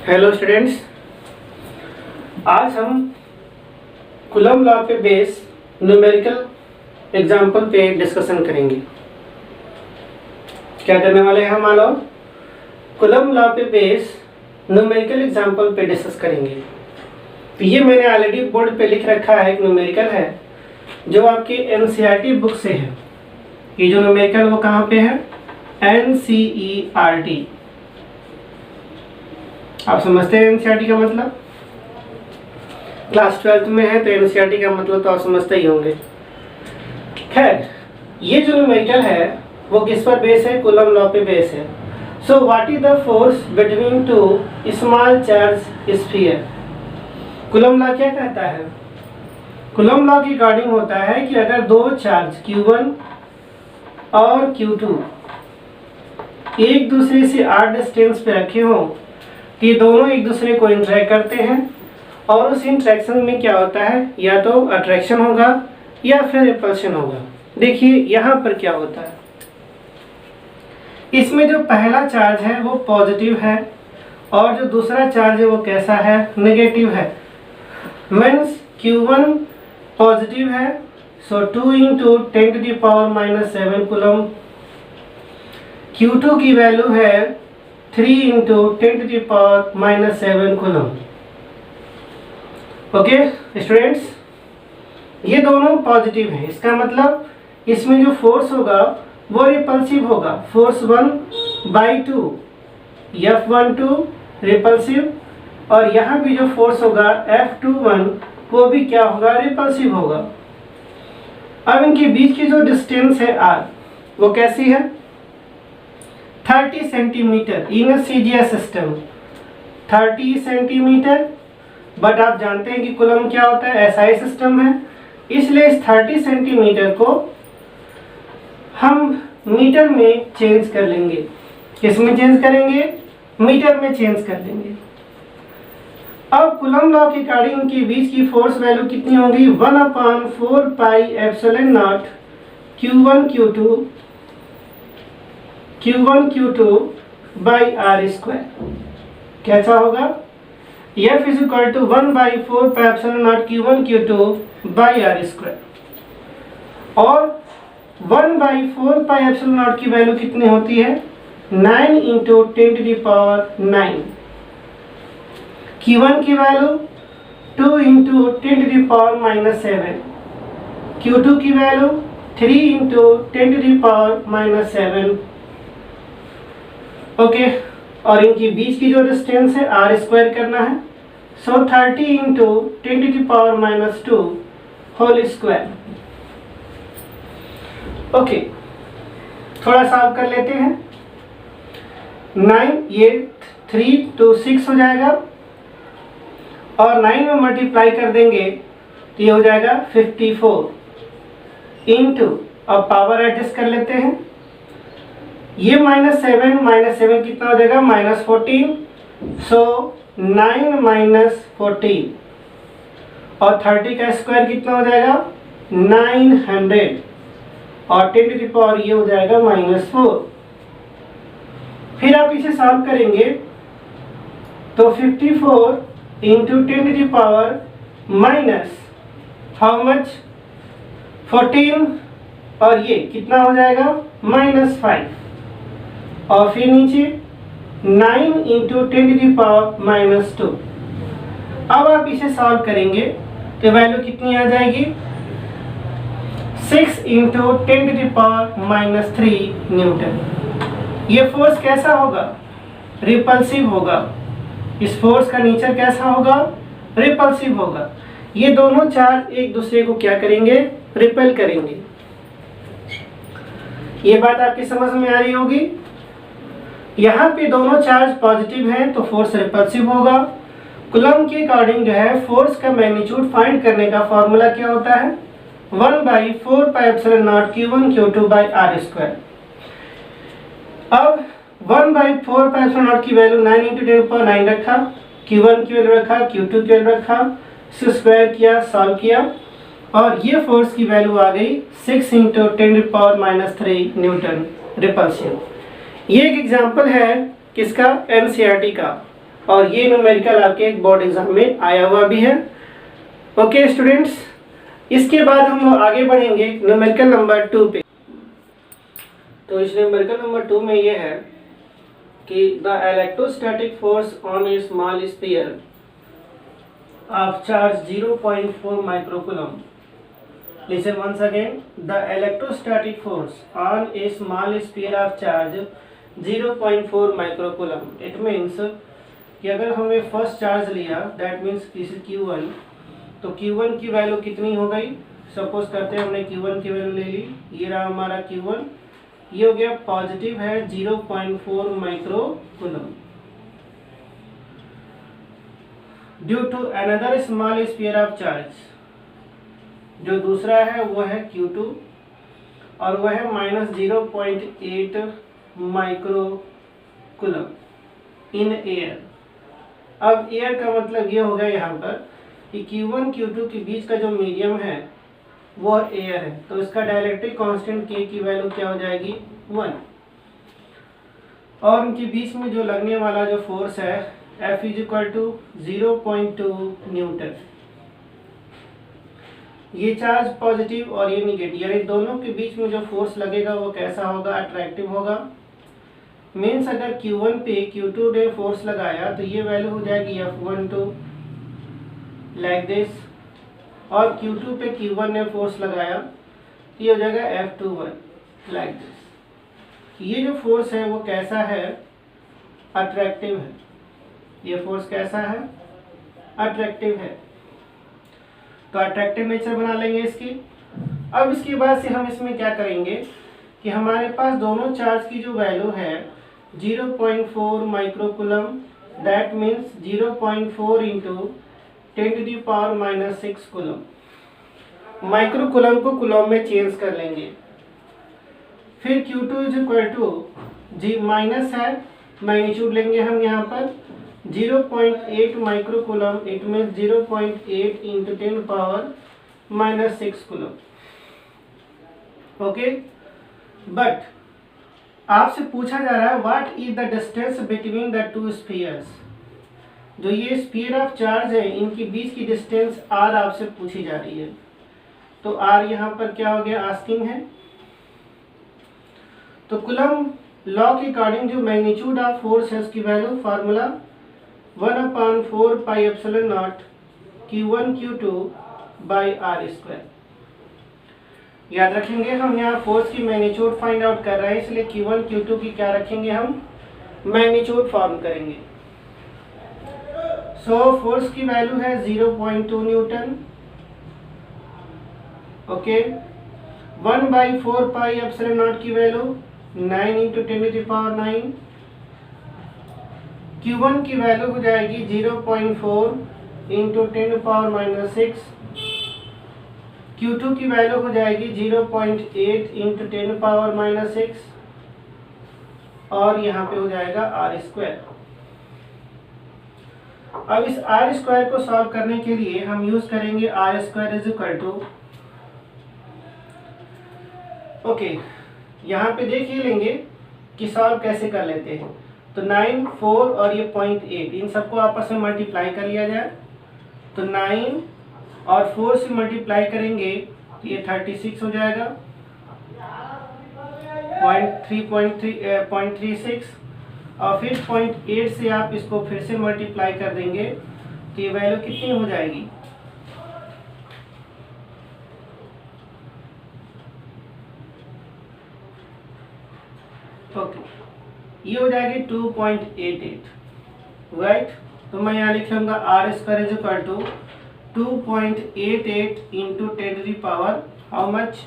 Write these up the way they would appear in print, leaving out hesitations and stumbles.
Hello students, आज हम coulomb law पे बेस न्यूमेरिकल एग्जाम्पल पे डिस्कशन करेंगे। क्या करने वाले हैं हम लोग? कूलम्ब लॉ पे बेस न्यूमेरिकल एग्जाम्पल पे डिस्कस करेंगे। तो ये मैंने ऑलरेडी बोर्ड पे लिख रखा है, एक न्यूमेरिकल है जो आपके एनसीईआरटी बुक से है। ये जो न्यूमेरिकल वो कहाँ पे है? एनसीईआरटी। आप समझते हैं एनसीईआरटी का मतलब? क्लास 12 में है तो एनसीईआरटी का मतलब तो आप समझते ही होंगे। खैर, ये जो न्यूमेरिकल है वो किस पर बेस है? कूलम्ब लॉ पे बेस है। So what is the force between two small charge sphere? Coulomb law क्या कहता है? कूलम्ब लॉ की अकॉर्डिंग होता है कि अगर दो चार्ज Q1 और Q2 एक दूसरे से r डिस्टेंस पे रखे हों कि दोनों एक दूसरे को इंटरेक्ट करते हैं और उस इंटरेक्शन में क्या होता है, या तो अट्रैक्शन होगा या फिर रिपल्शन होगा। देखिए यहाँ पर क्या होता है, इसमें जो पहला चार्ज है वो पॉजिटिव है और जो दूसरा चार्ज है वो कैसा है? नेगेटिव है। मीन्स Q1 पॉजिटिव है, सो 2 × 10⁻⁻7 कूलम्ब। Q2 की वैल्यू है 3 × 10⁻⁻7 कूलम्ब। ओके स्टूडेंट्स, ये दोनों पॉजिटिव हैं, इसका मतलब इसमें जो फोर्स होगा वो रिपल्सिव होगा। फोर्स 1/2 F12 रिपल्सिव, और यहाँ भी जो फोर्स होगा F21 वो भी क्या होगा? रिपल्सिव होगा। अब इनके बीच की जो डिस्टेंस है r वो कैसी है? 30 centimetre in CGS system, 30 centimetre. But आप जानते हैं कि कूलम्ब क्या होता है? एसआई सिस्टम है, इसलिए इस 30 सेंटीमीटर को हम मीटर में चेंज कर लेंगे। किस में चेंज करेंगे? मीटर में चेंज कर लेंगे। अब कूलम्ब लॉ के अकॉर्डिंग इनके बीच की फोर्स वैल्यू कितनी होगी? 1/4πε0 Q1 Q2 by r²। कैसा होगा? F = 1/4πε0 Q1 Q2 by r²। और 1/4πε0 की वैल्यू कितनी होती है? 9 × 10⁹। Q1 की वैल्यू 2 × 10⁻⁻7, Q2 की वैल्यू 3 × 10⁻⁻7। ओके, और इनके बीच की जो डिस्टेंस है r² करना है, सो 30 × 10⁻² होल स्क्वायर। ओके, थोड़ा सा कर लेते हैं। 9, ये 3 to 6 हो जाएगा, और 9 में मल्टीप्लाई कर देंगे तो ये हो जाएगा 54 इंटू, अब पावर एडजस्ट कर लेते हैं। ये -7 कितना हो जाएगा? -14, सो 9 - 14, और 30 का स्क्वायर कितना हो जाएगा? 900, और 10⁻, ये हो जाएगा -4। फिर आप इसे सॉल्व करेंगे तो 54 × 10⁻⁻, हाउ मच? 14, और ये कितना हो जाएगा? -5, और फिर नीचे 9 × 10⁻²। अब आप इसे सॉल्व करेंगे तो वैल्यू कितनी आ जाएगी? 6 × 10⁻³ न्यूटन। ये फोर्स कैसा होगा? रिपल्सिव होगा। इस फोर्स का नेचर कैसा होगा? रिपल्सिव होगा। ये दोनों चार्ज एक दूसरे को क्या करेंगे? रिपेल करेंगे। ये बात आपकी समझ में आ रही होगी। यहाँ पे दोनों चार्ज पॉजिटिव हैं तो फोर्स रिपल्सिव होगा। कूलम्ब के अकॉर्डिंग जो है फोर्स का मैग्नीट्यूड फाइंड करने का फॉर्मूला क्या होता है? 1/4πε0 Q1 Q2 by r²। अब 1/4πε0 की वैल्यू 9 × 10⁻9 रखा, Q1 की वैल्यू रखा, Q2 की वैल्यू रखा, इसे स्क्वायर किया, सॉल्व किया, और ये फोर्स की वैल्यू आ गई 6 × 10⁻³ न्यूटन रिपल्सिव। ये एक एग्जाम्पल है किसका? एनसीईआरटी का। और ये न्यूमेरिकल आपके एक बोर्ड एग्जाम में आया हुआ भी है। ओके स्टूडेंट्स, इसके बाद हम लोग आगे बढ़ेंगे न्यूमेरिकल नंबर 2 पे। तो इस न्यूमेरिकल नंबर 2 में ये है कि the electrostatic force on A small sphere of charge 0.4 microcoulomb. Listen once again. The electrostatic force on a small sphere of charge 0.4 microcoulomb. It means कि अगर हमने फर्स्ट चार्ज लिया, दैट मीन्स इस Q1, तो Q1 की value कितनी हो गई? सपोज करते हैं हमने Q1 की वैल्यू ले ली, ये रहा हमारा Q1, ये हो गया पॉजिटिव है 0.4 microcoulomb. Due to another small sphere of charge, जो दूसरा है वो है Q2 और वह है -0.8 माइक्रोकूलम इन एयर। अब एयर का मतलब ये हो गया यहाँ पर कि Q1 Q2 के बीच का जो मीडियम है वो एयर है, तो इसका डाइलेक्ट्रिक कांस्टेंट K की वैल्यू क्या हो जाएगी? 1। और उनके बीच में जो लगने वाला जो फोर्स है F = 0.2 न्यूटन। ये चार्ज पॉजिटिव और ये निगेटिव, यानी दोनों के बीच में जो फोर्स लगेगा वो कैसा होगा? अट्रैक्टिव होगा। मीन्स अगर Q1 पे Q2 ने फोर्स लगाया तो ये वैल्यू हो जाएगी F12 लाइक दिस, और Q2 पे Q1 ने फोर्स लगाया तो ये हो जाएगा F21 लाइक दिस। ये जो फोर्स है वो कैसा है? अट्रैक्टिव है। ये फोर्स कैसा है? अट्रैक्टिव है। तो अट्रैक्टिव नेचर बना लेंगे इसकी। अब इसके बाद से हम इसमें क्या करेंगे कि हमारे पास दोनों चार्ज की जो वैल्यू है 0.4 microcoulomb, that means 0.4 into 10⁻⁻6 coulomb. Microcoulomb को कूलम में चेंज कर लेंगे। फिर Q2 जी माइनस है, मैग्नीट्यूड लेंगे हम यहाँ पर 0.8 microcoulomb, it means 0.8 into 10⁻⁻6 coulomb. Okay, but आपसे पूछा जा रहा है what is the distance between the two spheres. जो ये स्फीयर ऑफ चार्ज है इनके बीच की डिस्टेंस r आपसे पूछी जा रही है। तो r यहाँ पर क्या हो गया? आस्किंग है। तो कूलम लॉ के अकॉर्डिंग जो मैग्नीट्यूड ऑफ फोर्स है उसकी value formula 1/4 pi epsilon not Q1 Q2 by r²। याद रखेंगे हम यहाँ फोर्स की मैग्नीट्यूड फाइंड आउट कर रहे हैं, इसलिए Q1 Q2 की क्या रखेंगे? हम मैग्नीट्यूड फॉर्म करेंगे। सो फोर्स की वैल्यू है 0.2 Newton. Okay, 1/4 pi epsilon not की वैल्यू 9 इंटू 10⁹। Q1 की वैल्यू हो जाएगी 0.4 इंटू 10⁻⁻6। Q2 की वैल्यू हो जाएगी 0.8 इंटू 10⁻⁻6 और यहाँ पे हो जाएगा r²। अब इस r² को सॉल्व करने के लिए हम यूज करेंगे r²। ओके, यहाँ पे देख ही लेंगे कि सॉल्व कैसे कर लेते हैं। तो 9, 4 और ये 0.8, इन सबको आपस में मल्टीप्लाई कर लिया जाए। तो 9 और 4 से मल्टीप्लाई करेंगे तो ये 36 हो जाएगा, 0.36, और फिर 0.8 से आप इसको फिर से मल्टीप्लाई कर देंगे तो ये वैल्यू कितनी हो जाएगी? ओके, ये हो जाएगी 2.88 राइट। तो मैं यहाँ लिखूंगा r² 2.88 इंटू 10⁻, हाउ मच?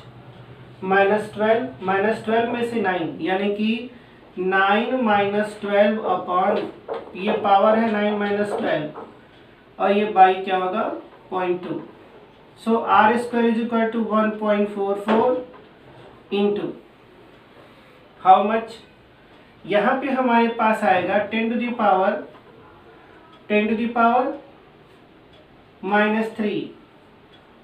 -12 में से 9, यानी कि 9 - 12 अपॉन ये पावर है 9 - 12 और ये बाई क्या होगा? 0.2। सो r² 1.44 इंटू हाउ मच? यहाँ पे हमारे पास आएगा 10⁻³ -3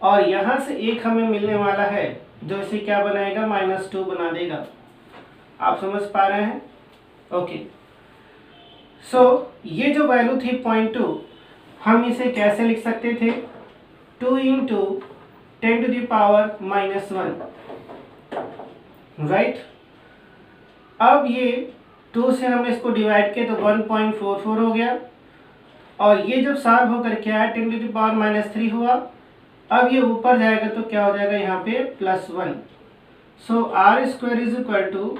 और यहाँ से एक हमें मिलने वाला है जो इसे क्या बनाएगा? -2 बना देगा। आप समझ पा रहे हैं? ओके, सो ये जो वैल्यू थी 0.2, हम इसे कैसे लिख सकते थे? 2 इंटू 10⁻⁻1, राइट। अब ये 2 से हमने इसको डिवाइड किया तो 1.44 हो गया, और ये जब सॉल्व होकर के आया 10⁻³ हुआ। अब ये ऊपर जाएगा तो क्या हो जाएगा यहाँ पे +1। So r² is equal to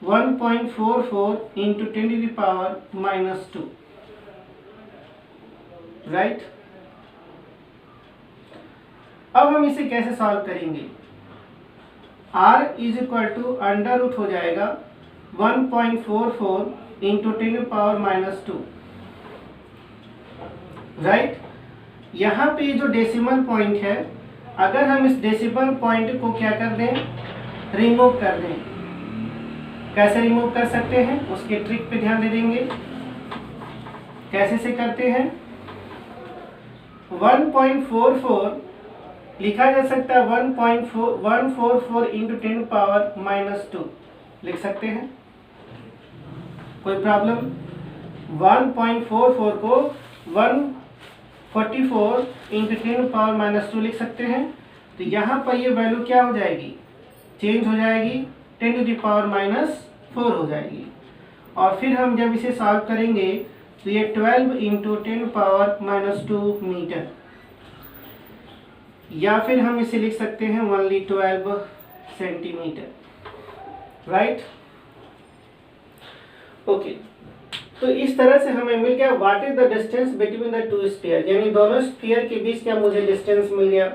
1.44 into 10⁻², right. अब हम इसे कैसे सॉल्व करेंगे? r इज इक्वल टू √ हो जाएगा 1.44 इंटू 10⁻², राइट। यहाँ पे जो डेसिमल पॉइंट है, अगर हम इस डेसिमल पॉइंट को क्या कर दें, रिमूव कर दें। कैसे रिमूव कर सकते हैं उसके ट्रिक पे ध्यान दे देंगे। कैसे से करते हैं? 1.44 लिखा जा सकता है 1.144 इंटू 10⁻² लिख सकते हैं, कोई प्रॉब्लम? 1.44 को 144 इंटू 10⁻² लिख सकते हैं। तो यहाँ पर ये वैल्यू क्या हो जाएगी? चेंज हो जाएगी, 10⁻⁴ हो जाएगी। और फिर हम जब इसे सॉल्व करेंगे तो ये 12 इंटू 10⁻² मीटर, या फिर हम इसे लिख सकते हैं ओनली 12 सेंटीमीटर, राइट। ओके, तो इस तरह से हमें मिल गया what is the distance between the two sphere, यानी दोनों स्फीयर के बीच क्या मुझे डिस्टेंस मिल गया।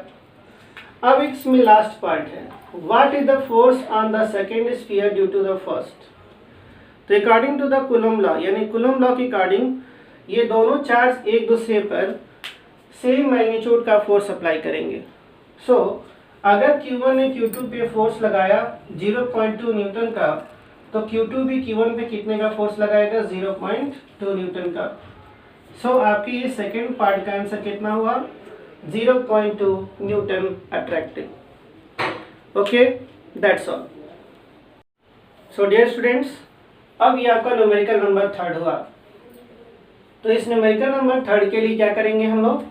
अब इसमें लास्ट पार्ट है, what is the force on the second sphere due to the first. तो according to the Coulomb law, यानी कूलम लॉ के अकॉर्डिंग ये दोनों चार्ज एक दूसरे पर सेम मैग्नीट्यूड का फोर्स अप्लाई करेंगे। सो अगर Q1 ने Q2 पे फोर्स लगाया 0.2 न्यूटन का, तो Q2 भी Q1 पे कितने का फोर्स लगाएगा? 0.2 न्यूटन का। सो आपकी ये सेकेंड पार्ट का आंसर कितना हुआ? 0.2 newton attractive. Okay, that's all. So dear students, अब ये आपका न्यूमेरिकल नंबर 3 हुआ। तो इस न्यूमेरिकल नंबर 3 के लिए क्या करेंगे हम लोग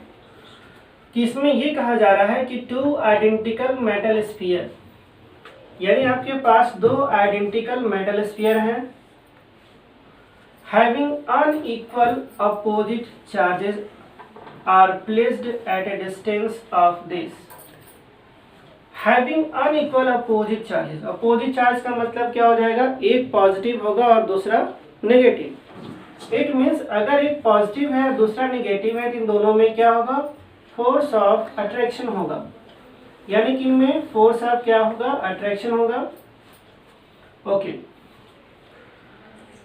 कि इसमें ये कहा जा रहा है कि 2 आइडेंटिकल मेटल स्फीयर, यानी आपके पास 2 आइडेंटिकल मेटल स्फीयर हैं, having unequal opposite charges are placed at a distance of this. Having unequal opposite charges, opposite charge का मतलब क्या हो जाएगा? एक पॉजिटिव होगा और दूसरा नेगेटिव। इट मीन्स अगर एक पॉजिटिव है दूसरा नेगेटिव है तो इन दोनों में क्या होगा? फोर्स ऑफ अट्रैक्शन होगा, यानी कि इनमें फोर्स ऑफ क्या होगा? अट्रैक्शन होगा। Okay,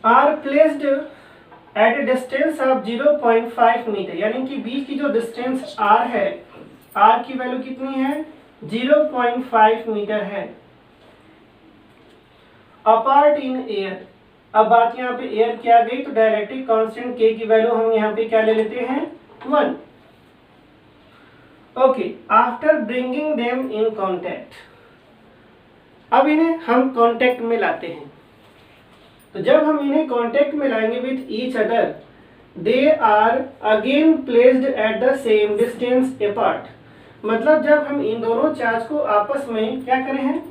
are placed at a distance of 0.5 metre, यानी कि बीच की जो डिस्टेंस आर है, आर की वैल्यू कितनी है? 0.5 मीटर है। अपार्ट इन एयर, अब बात यहाँ पे एयर की आ गई तो डायरेक्ट्रिक कांस्टेंट के की वैल्यू हम यहाँ पे क्या ले लेते हैं? 1। Okay, after bringing them in contact, अब इन्हें हम कांटेक्ट में लाते हैं। तो जब हम इन्हें कांटेक्ट में लाएंगे with each other, they are again placed at the same distance apart. मतलब जब हम इन दोनों चार्ज को आपस में क्या करे हैं?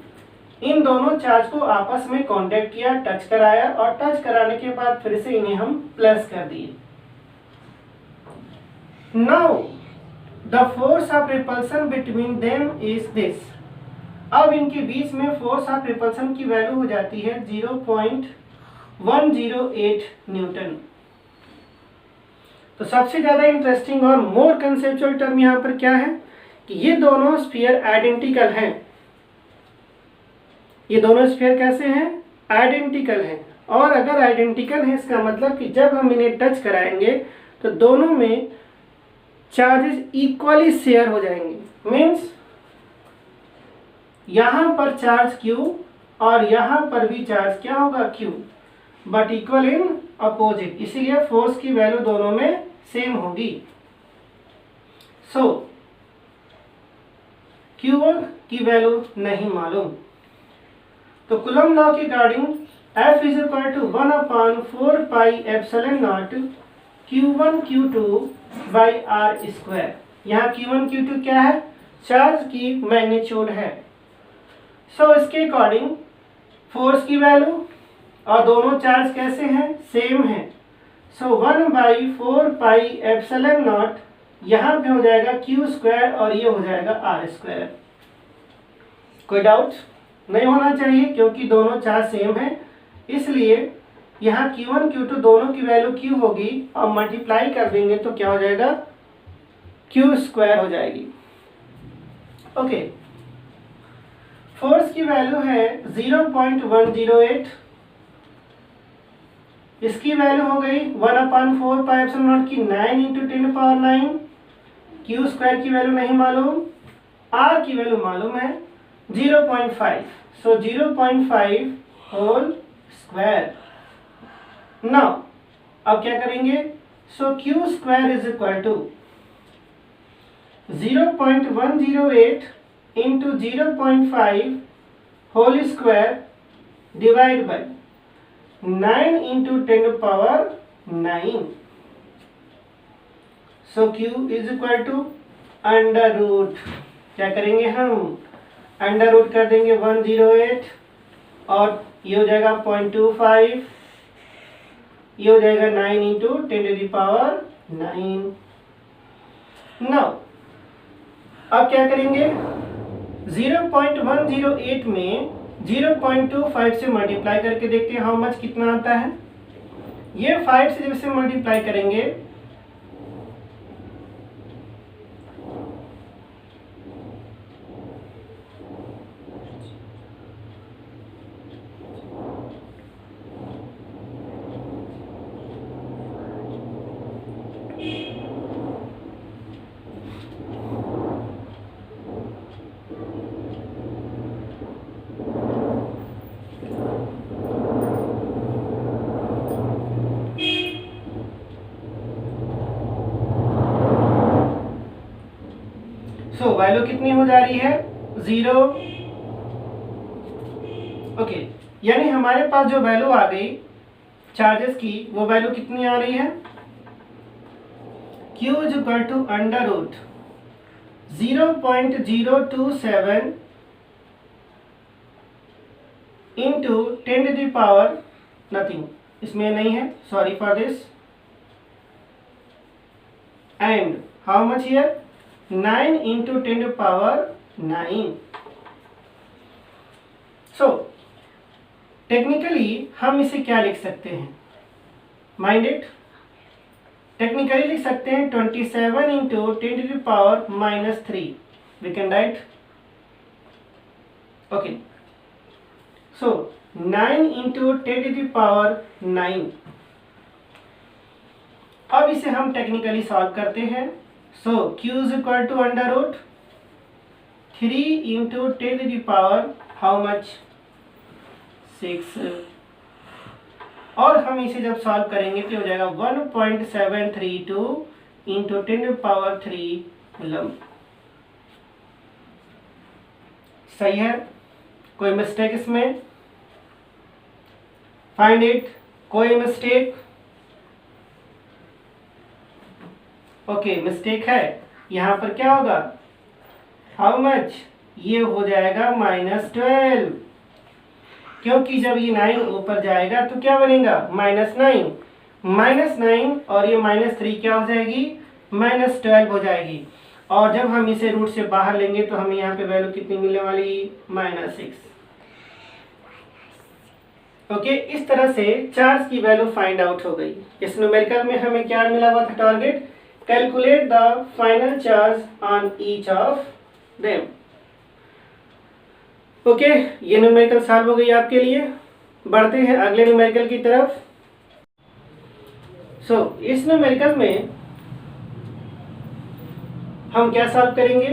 इन दोनों चार्ज को आपस में कांटेक्ट किया, टच कराया, और टच कराने के बाद फिर से इन्हें हम प्लस कर दिए। Now the force of repulsion between them is this. अब इनके बीच में फोर्स ऑफ रिपल्सन की वैल्यू हो जाती है 0.108 न्यूटन। तो सबसे ज्यादा इंटरेस्टिंग और मोर कंसेप्चुअल टर्म यहाँ पर क्या है कि ये दोनों स्फीयर आइडेंटिकल हैं। ये दोनों स्फीयर कैसे हैं? आइडेंटिकल हैं। और अगर आइडेंटिकल है इसका मतलब कि जब हम इन्हें टच कराएंगे तो दोनों में चार्जेस इक्वली शेयर हो जाएंगे। मीन्स यहां पर चार्ज Q और यहां पर भी चार्ज क्या होगा? Q, but equal in opposite, इसीलिए फोर्स की वैल्यू दोनों में सेम होगी। सो Q1 की वैल्यू नहीं मालूम, तो कूलम लॉ के according F is equal to 1/4πε0 Q1 Q2 by R square. यहाँ Q1 Q2 क्या है? चार्ज की मैग्नीट्यूड है। सो इसके अकॉर्डिंग फोर्स की वैल्यू और दोनों चार्ज कैसे हैं? सेम है। सो 1/4πε0 यहाँ पे हो जाएगा Q स्क्वायर और ये हो जाएगा R स्क्वायर। कोई डाउट नहीं होना चाहिए क्योंकि दोनों चार्ज सेम है, इसलिए यहाँ Q1 Q2 दोनों की वैल्यू Q होगी और मल्टीप्लाई कर देंगे तो क्या हो जाएगा? Q स्क्वायर हो जाएगी। ओके, फोर्स की वैल्यू है 0.108, इसकी वैल्यू हो गई 1/4πε0 की 9 × 10⁹। Q स्क्वायर की वैल्यू नहीं मालूम, R की वैल्यू मालूम है 0.5, सो 0.5 होल स्क्वायर। नाउ अब क्या करेंगे? So Q square is equal to 0.108 into 0.5 whole square divide by 9 × 10⁹। So Q is equal to under root, क्या करेंगे हम? अंडर रूट कर देंगे 108 और ये हो जाएगा 0.25, ये हो जाएगा 9 × 10⁹। नाउ अब क्या करेंगे? 0.108 में 0.25 से मल्टीप्लाई करके देखते हैं हाउ मच कितना आता है। ये 5 से जब से मल्टीप्लाई करेंगे वैल्यू कितनी हो जा रही है? 0। ओके, यानी हमारे पास जो वैल्यू आ गई चार्जेस की वो वैल्यू कितनी आ रही है? Q is equal to under root 0.027 into 10⁻, nothing इसमें नहीं है, sorry for this, and how much here? 9 × 10⁹। So technically हम इसे क्या लिख सकते हैं? माइंड इट, टेक्निकली लिख सकते हैं 27 × 10⁻³ we can write. Okay, so 9 × 10⁹। अब इसे हम टेक्निकली सॉल्व करते हैं। So Q is equal to under root 3 × 10⁻, how much? 6, और हम इसे जब सॉल्व करेंगे तो हो जाएगा 1.732 × 10⁻³ कूलम। सही है? कोई मिस्टेक इसमें? फाइंड इट, कोई मिस्टेक? ओके, मिस्टेक है। यहाँ पर क्या होगा? How much? ये हो जाएगा -12, क्योंकि जब ये 9 ऊपर जाएगा तो क्या बनेगा? -9, -9 और ये -3 क्या हो जाएगी? -12 हो जाएगी। और जब हम इसे रूट से बाहर लेंगे तो हमें यहाँ पे वैल्यू कितनी मिलने वाली? -6। ओके, इस तरह से चार्ज की वैल्यू फाइंड आउट हो गई। इस न्यूमेरिकल में हमें क्या मिला हुआ था? Target calculate the final charge on each of them. Okay, ये न्यूमेरिकल सॉल्व हो गई आपके लिए। बढ़ते हैं अगले न्यूमेरिकल की तरफ। सो इस न्यूमेरिकल में हम क्या सॉल्व करेंगे?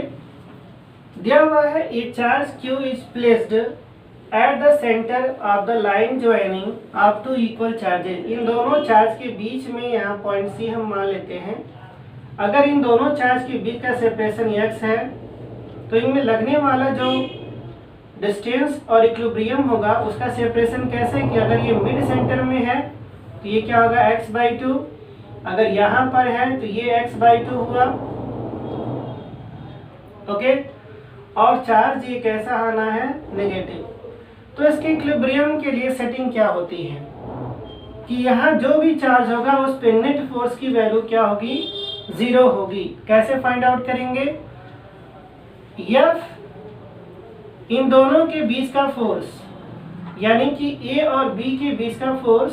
दिया हुआ है a charge Q is placed at the centre of the line joining of two equal charges. इन दोनों चार्ज के बीच में यहाँ पॉइंट C हम मान लेते हैं। अगर इन दोनों चार्ज के बीच का सेपरेशन x है तो इनमें लगने वाला जो डिस्टेंस और इक्विलिब्रियम होगा उसका सेपरेशन कैसे कि अगर ये मिड सेंटर में है तो ये क्या होगा x/2, अगर यहाँ पर है तो ये x/2 हुआ। ओके, और चार्ज ये कैसा आना है नेगेटिव। तो इसके इक्विलिब्रियम के लिए सेटिंग क्या होती है कि यहाँ जो भी चार्ज होगा उस पे नेट फोर्स की वैल्यू क्या होगी 0 होगी। कैसे फाइंड आउट करेंगे, F इन दोनों के बीच का फोर्स यानी कि A और B के बीच का फोर्स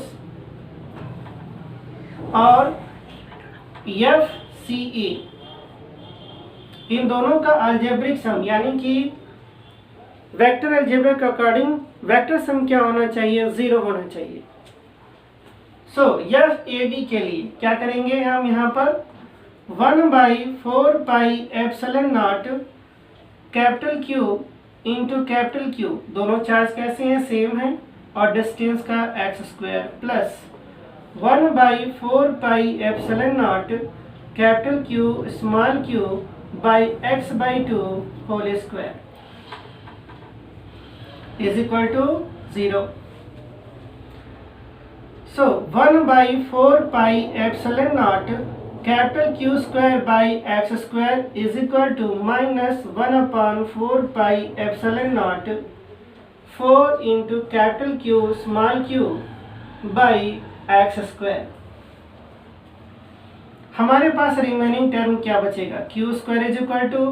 और FCA इन दोनों का अलजेब्रिक सम यानी कि वेक्टर अलजेब्रा के अकॉर्डिंग वेक्टर सम क्या होना चाहिए 0 होना चाहिए। सो FAB के लिए क्या करेंगे हम यहाँ पर 1/4 pi epsilon naught capital Q into capital Q, दोनों चार्ज कैसे हैं सेम है और डिस्टेंस का x² plus 1/4 pi epsilon naught capital Q small q by x/2 whole square is equal to 0। So 1/4 pi epsilon naught capital Q square by x square is equal to minus 1/4 pi epsilon naught 4 into capital Q small q by x square। हमारे पास remaining term क्या बचेगा Q square is equal to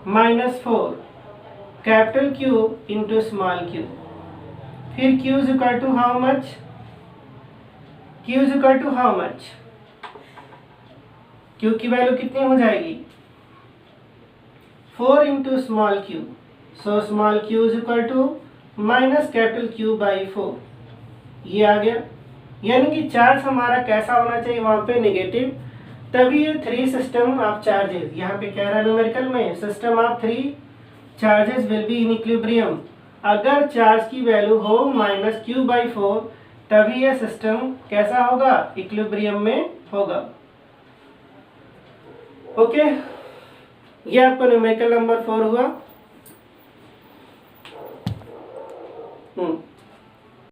-4 capital Q into small q, फिर Q is equal to how much, Q is equal to how much, Q की value कितनी हो जाएगी 4 into small q, so small q is equal to minus capital Q by 4, ये आ गया। यानी कि charge हमारा कैसा होना चाहिए वहाँ पे नेगेटिव, तभी ये 3 सिस्टम ऑफ चार्जेस, यहाँ पे कह रहा है न्यूमेरिकल में system of 3 charges will be in equilibrium. अगर चार्ज की वैल्यू हो -q/4 तभी यह सिस्टम कैसा होगा इक्विलिब्रियम में होगा। ओके, ये आपका न्यूमेरिकल नंबर 4 हुआ।